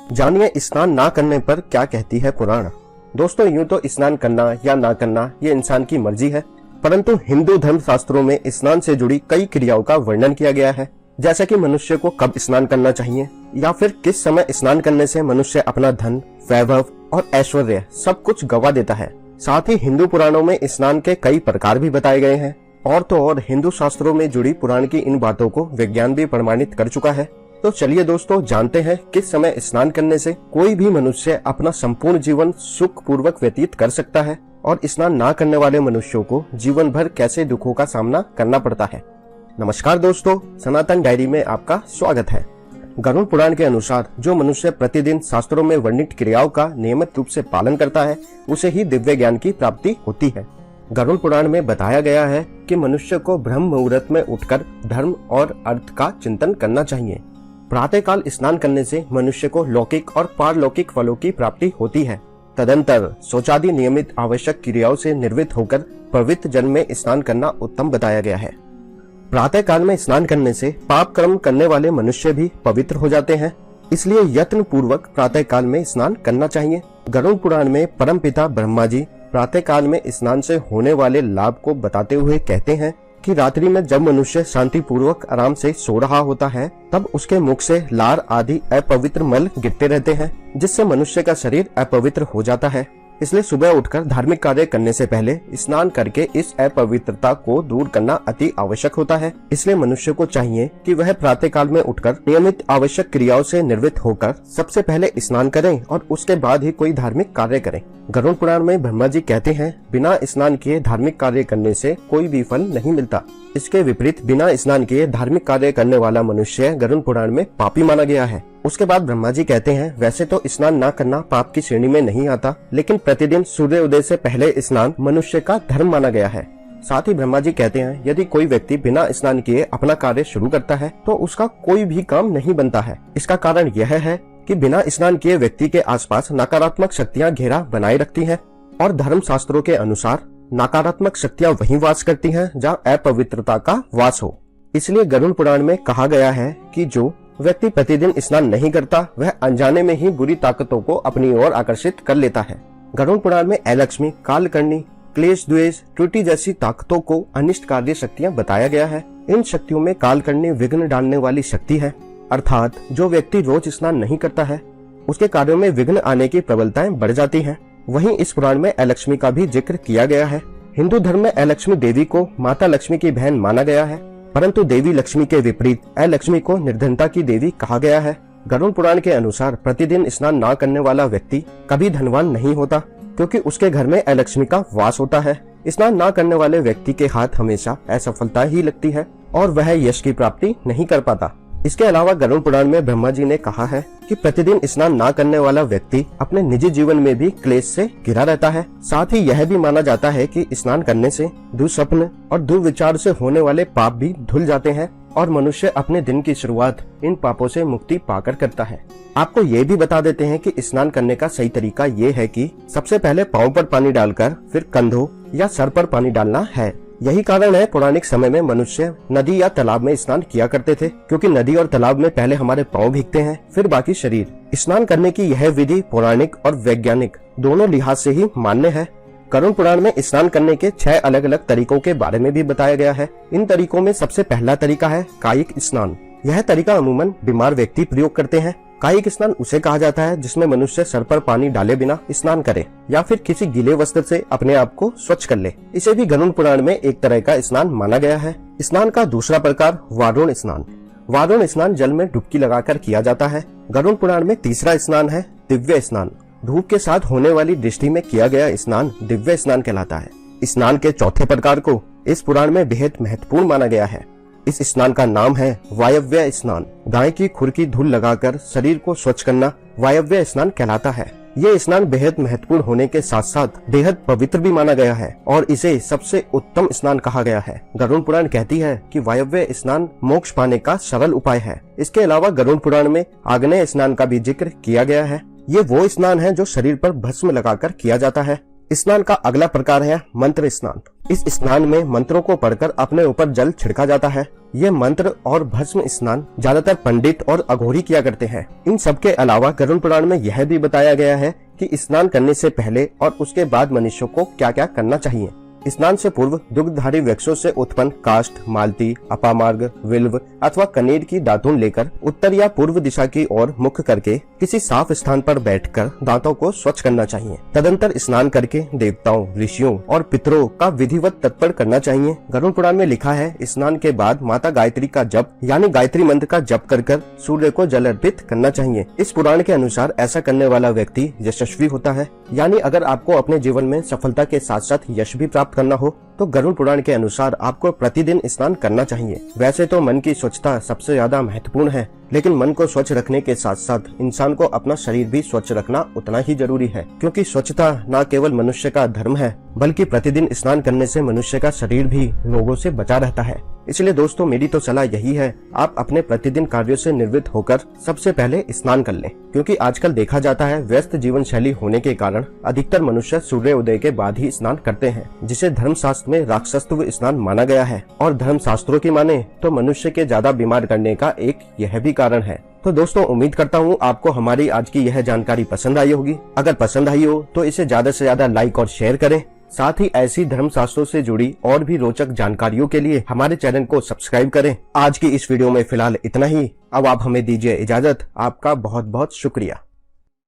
जानिए स्नान ना करने पर क्या कहती है पुराण। दोस्तों, यूं तो स्नान करना या ना करना ये इंसान की मर्जी है, परंतु हिंदू धर्म शास्त्रों में स्नान से जुड़ी कई क्रियाओं का वर्णन किया गया है। जैसा कि मनुष्य को कब स्नान करना चाहिए या फिर किस समय स्नान करने से मनुष्य अपना धन, वैभव और ऐश्वर्य सब कुछ गवा देता है। साथ ही हिंदू पुराणों में स्नान के कई प्रकार भी बताए गए हैं। और तो और हिंदू शास्त्रों में जुड़ी पुराण की इन बातों को विज्ञान भी प्रमाणित कर चुका है। तो चलिए दोस्तों, जानते हैं किस समय स्नान करने से कोई भी मनुष्य अपना संपूर्ण जीवन सुख पूर्वक व्यतीत कर सकता है और स्नान ना करने वाले मनुष्यों को जीवन भर कैसे दुखों का सामना करना पड़ता है। नमस्कार दोस्तों, सनातन डायरी में आपका स्वागत है। गरुड़ पुराण के अनुसार जो मनुष्य प्रतिदिन शास्त्रों में वर्णित क्रियाओं का नियमित रूप से पालन करता है उसे ही दिव्य ज्ञान की प्राप्ति होती है। गरुड़ पुराण में बताया गया है कि मनुष्य को ब्रह्म मुहूर्त में उठकर धर्म और अर्थ का चिंतन करना चाहिए। प्रातःकाल स्नान करने से मनुष्य को लौकिक और पारलौकिक फलों की प्राप्ति होती है। तदंतर शौचादि नियमित आवश्यक क्रियाओं से निर्वृत्त होकर पवित्र जल में स्नान करना उत्तम बताया गया है। प्रातःकाल में स्नान करने से पाप कर्म करने वाले मनुष्य भी पवित्र हो जाते हैं, इसलिए यत्न पूर्वक प्रातःकाल में स्नान करना चाहिए। गरुड़ पुराण में परमपिता ब्रह्मा जी प्रातःकाल में स्नान से होने वाले लाभ को बताते हुए कहते हैं कि रात्रि में जब मनुष्य शांति पूर्वक आराम से सो रहा होता है तब उसके मुख से लार आदि अपवित्र मल गिरते रहते हैं, जिससे मनुष्य का शरीर अपवित्र हो जाता है। इसलिए सुबह उठकर धार्मिक कार्य करने से पहले स्नान करके इस अपवित्रता को दूर करना अति आवश्यक होता है। इसलिए मनुष्य को चाहिए कि वह प्रातःकाल में उठकर नियमित आवश्यक क्रियाओं से निर्वृत्त होकर सबसे पहले स्नान करें और उसके बाद ही कोई धार्मिक कार्य करें। गरुड़ पुराण में ब्रह्मा जी कहते हैं, बिना स्नान किए धार्मिक कार्य करने से कोई भी फल नहीं मिलता। इसके विपरीत बिना स्नान किए धार्मिक कार्य करने वाला मनुष्य गरुड़ पुराण में पापी माना गया है। उसके बाद ब्रह्मा जी कहते हैं, वैसे तो स्नान ना करना पाप की श्रेणी में नहीं आता, लेकिन प्रतिदिन सूर्य उदय से पहले स्नान मनुष्य का धर्म माना गया है। साथ ही ब्रह्मा जी कहते हैं, यदि कोई व्यक्ति बिना स्नान किए अपना कार्य शुरू करता है तो उसका कोई भी काम नहीं बनता है। इसका कारण यह है कि बिना स्नान किए व्यक्ति के आसपास नकारात्मक शक्तियां घेरा बनाए रखती हैं और धर्म शास्त्रों के अनुसार नकारात्मक शक्तियां वहीं वास करती हैं जहां अपवित्रता का वास हो। इसलिए गरुड़ पुराण में कहा गया है कि जो व्यक्ति प्रतिदिन स्नान नहीं करता वह अनजाने में ही बुरी ताकतों को अपनी ओर आकर्षित कर लेता है। गरुड़ पुराण में अलक्ष्मी, कालकर्णी, क्लेश, द्वेष, त्रुटि जैसी ताकतों को अनिष्ट कार्य शक्तियां बताया गया है। इन शक्तियों में कालकर्णी विघ्न डालने वाली शक्ति है, अर्थात जो व्यक्ति रोज स्नान नहीं करता है उसके कार्यों में विघ्न आने की प्रबलताएं बढ़ जाती हैं। वहीं इस पुराण में अलक्ष्मी का भी जिक्र किया गया है। हिंदू धर्म में अलक्ष्मी देवी को माता लक्ष्मी की बहन माना गया है, परंतु देवी लक्ष्मी के विपरीत अलक्ष्मी को निर्धनता की देवी कहा गया है। गरुड़ पुराण के अनुसार प्रतिदिन स्नान ना करने वाला व्यक्ति कभी धनवान नहीं होता, क्योंकि उसके घर में अलक्ष्मी का वास होता है। स्नान ना करने वाले व्यक्ति के हाथ हमेशा असफलता ही लगती है और वह यश की प्राप्ति नहीं कर पाता। इसके अलावा गरुड़ पुराण में ब्रह्मा जी ने कहा है कि प्रतिदिन स्नान ना करने वाला व्यक्ति अपने निजी जीवन में भी क्लेश से घिरा रहता है। साथ ही यह भी माना जाता है कि स्नान करने से दुस्वप्न और दुर्विचार से होने वाले पाप भी धुल जाते हैं और मनुष्य अपने दिन की शुरुआत इन पापों से मुक्ति पाकर करता है। आपको ये भी बता देते हैं कि स्नान करने का सही तरीका ये है कि सबसे पहले पाँव पर पानी डालकर फिर कंधों या सर पर पानी डालना है। यही कारण है पौराणिक समय में मनुष्य नदी या तालाब में स्नान किया करते थे, क्योंकि नदी और तालाब में पहले हमारे पाँव भीगते हैं फिर बाकी शरीर। स्नान करने की यह विधि पौराणिक और वैज्ञानिक दोनों लिहाज से ही मान्य है। गरुड़ पुराण में स्नान करने के 6 अलग अलग तरीकों के बारे में भी बताया गया है। इन तरीकों में सबसे पहला तरीका है कायिक स्नान। यह तरीका अमूमन बीमार व्यक्ति प्रयोग करते हैं। कायिक स्नान उसे कहा जाता है जिसमें मनुष्य सर पर पानी डाले बिना स्नान करे या फिर किसी गीले वस्त्र से अपने आप को स्वच्छ कर ले। इसे भी गरुड़ पुराण में एक तरह का स्नान माना गया है। स्नान का दूसरा प्रकार वारुण स्नान। वारुण स्नान जल में डुबकी लगाकर किया जाता है। गरुड़ पुराण में तीसरा स्नान है दिव्य स्नान। धूप के साथ होने वाली दृष्टि में किया गया स्नान दिव्य स्नान कहलाता है। स्नान के चौथे प्रकार को इस पुराण में बेहद महत्वपूर्ण माना गया है। इस स्नान का नाम है वायव्य स्नान। गाय की खुर की धूल लगाकर शरीर को स्वच्छ करना वायव्य स्नान कहलाता है। ये स्नान बेहद महत्वपूर्ण होने के साथ साथ बेहद पवित्र भी माना गया है और इसे सबसे उत्तम स्नान कहा गया है। गरुड़ पुराण कहती है कि वायव्य स्नान मोक्ष पाने का सरल उपाय है। इसके अलावा गरुड़ पुराण में आग्नेय स्नान का भी जिक्र किया गया है। ये वो स्नान है जो शरीर पर भस्म लगाकर किया जाता है। स्नान का अगला प्रकार है मंत्र स्नान। इस स्नान में मंत्रों को पढ़कर अपने ऊपर जल छिड़का जाता है। ये मंत्र और भस्म स्नान ज्यादातर पंडित और अघोरी किया करते हैं। इन सब के अलावा गरुड़ पुराण में यह भी बताया गया है कि स्नान करने से पहले और उसके बाद मनुष्य को क्या क्या करना चाहिए। स्नान से पूर्व दुग्धधारी वृक्षों से उत्पन्न काष्ठ, मालती, अपामार्ग, विल्व अथवा कनेर की दातून लेकर उत्तर या पूर्व दिशा की ओर मुख करके किसी साफ स्थान पर बैठकर दांतों को स्वच्छ करना चाहिए। तदंतर स्नान करके देवताओं, ऋषियों और पितरों का विधिवत तर्पण करना चाहिए। गरुड़ पुराण में लिखा है, स्नान के बाद माता गायत्री का जप यानी गायत्री मंत्र का जप कर सूर्य को जल अर्पित करना चाहिए। इस पुराण के अनुसार ऐसा करने वाला व्यक्ति यशस्वी होता है। यानी अगर आपको अपने जीवन में सफलता के साथ साथ यश भी प्राप्त करना हो तो गरुड़ पुराण के अनुसार आपको प्रतिदिन स्नान करना चाहिए। वैसे तो मन की स्वच्छता सबसे ज्यादा महत्वपूर्ण है, लेकिन मन को स्वच्छ रखने के साथ साथ इंसान को अपना शरीर भी स्वच्छ रखना उतना ही जरूरी है, क्योंकि स्वच्छता न केवल मनुष्य का धर्म है बल्कि प्रतिदिन स्नान करने से मनुष्य का शरीर भी रोगों से बचा रहता है। इसलिए दोस्तों, मेरी तो सलाह यही है, आप अपने प्रतिदिन कार्यों से निवृत्त होकर सबसे पहले स्नान कर लें, क्योंकि आजकल देखा जाता है व्यस्त जीवन शैली होने के कारण अधिकतर मनुष्य सूर्योदय के बाद ही स्नान करते हैं, जिसे धर्मशास्त्र में राक्षसत्व स्नान माना गया है। और धर्मशास्त्रों की माने तो मनुष्य के ज्यादा बीमार करने का एक यह भी कारण है। तो दोस्तों, उम्मीद करता हूँ आपको हमारी आज की यह जानकारी पसंद आई होगी। अगर पसंद आई हो तो इसे ज्यादा से ज्यादा लाइक और शेयर करें। साथ ही ऐसी धर्मशास्त्रों से जुड़ी और भी रोचक जानकारियों के लिए हमारे चैनल को सब्सक्राइब करें। आज की इस वीडियो में फिलहाल इतना ही। अब आप हमें दीजिए इजाजत। आपका बहुत बहुत शुक्रिया।